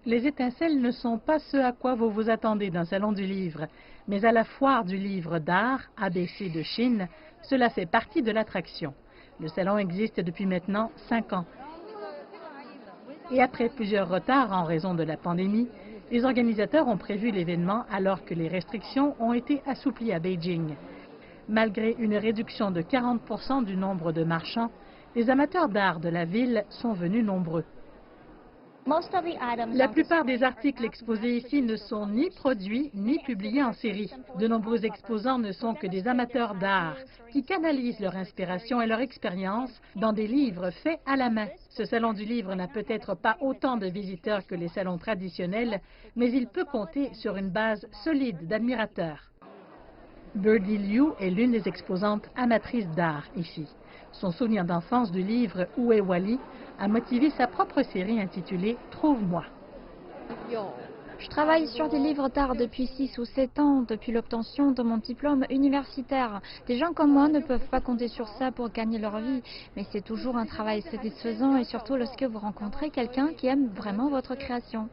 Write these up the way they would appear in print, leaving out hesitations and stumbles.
Les étincelles ne sont pas ce à quoi vous vous attendez d'un salon du livre, mais à la foire du livre d'art, ABC de Chine, cela fait partie de l'attraction. Le salon existe depuis maintenant 5 ans. Et après plusieurs retards en raison de la pandémie, les organisateurs ont prévu l'événement alors que les restrictions ont été assouplies à Beijing. Malgré une réduction de 40% du nombre de marchands, les amateurs d'art de la ville sont venus nombreux. La plupart des articles exposés ici ne sont ni produits ni publiés en série. De nombreux exposants ne sont que des amateurs d'art qui canalisent leur inspiration et leur expérience dans des livres faits à la main. Ce salon du livre n'a peut-être pas autant de visiteurs que les salons traditionnels, mais il peut compter sur une base solide d'admirateurs. Birdie Liu est l'une des exposantes amatrices d'art ici. Son souvenir d'enfance du livre Où est Wally a motivé sa propre série intitulée Trouve-moi. Je travaille sur des livres d'art depuis 6 ou 7 ans, depuis l'obtention de mon diplôme universitaire. Des gens comme moi ne peuvent pas compter sur ça pour gagner leur vie, mais c'est toujours un travail satisfaisant et surtout lorsque vous rencontrez quelqu'un qui aime vraiment votre création.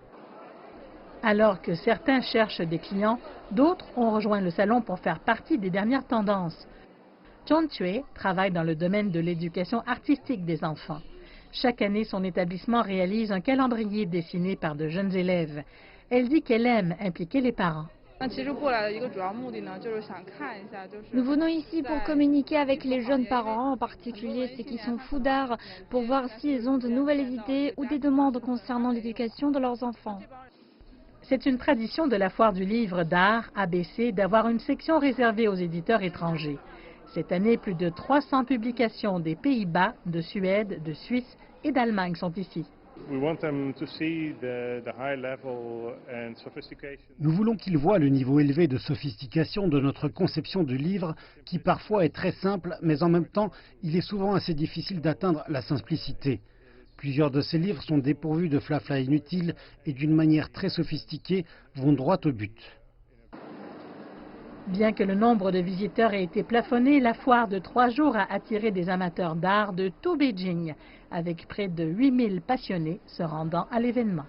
Alors que certains cherchent des clients, d'autres ont rejoint le salon pour faire partie des dernières tendances. John Tue travaille dans le domaine de l'éducation artistique des enfants. Chaque année, son établissement réalise un calendrier dessiné par de jeunes élèves. Elle dit qu'elle aime impliquer les parents. Nous venons ici pour communiquer avec les jeunes parents, en particulier ceux qui sont fous d'art, pour voir s'ils ont de nouvelles idées ou des demandes concernant l'éducation de leurs enfants. C'est une tradition de la foire du livre d'art, ABC, d'avoir une section réservée aux éditeurs étrangers. Cette année, plus de 300 publications des Pays-Bas, de Suède, de Suisse et d'Allemagne sont ici. Nous voulons qu'ils voient le niveau élevé de sophistication de notre conception du livre, qui parfois est très simple, mais en même temps, il est souvent assez difficile d'atteindre la simplicité. Plusieurs de ces livres sont dépourvus de flafla inutile et d'une manière très sophistiquée vont droit au but. Bien que le nombre de visiteurs ait été plafonné, la foire de 3 jours a attiré des amateurs d'art de tout Beijing, avec près de 8000 passionnés se rendant à l'événement.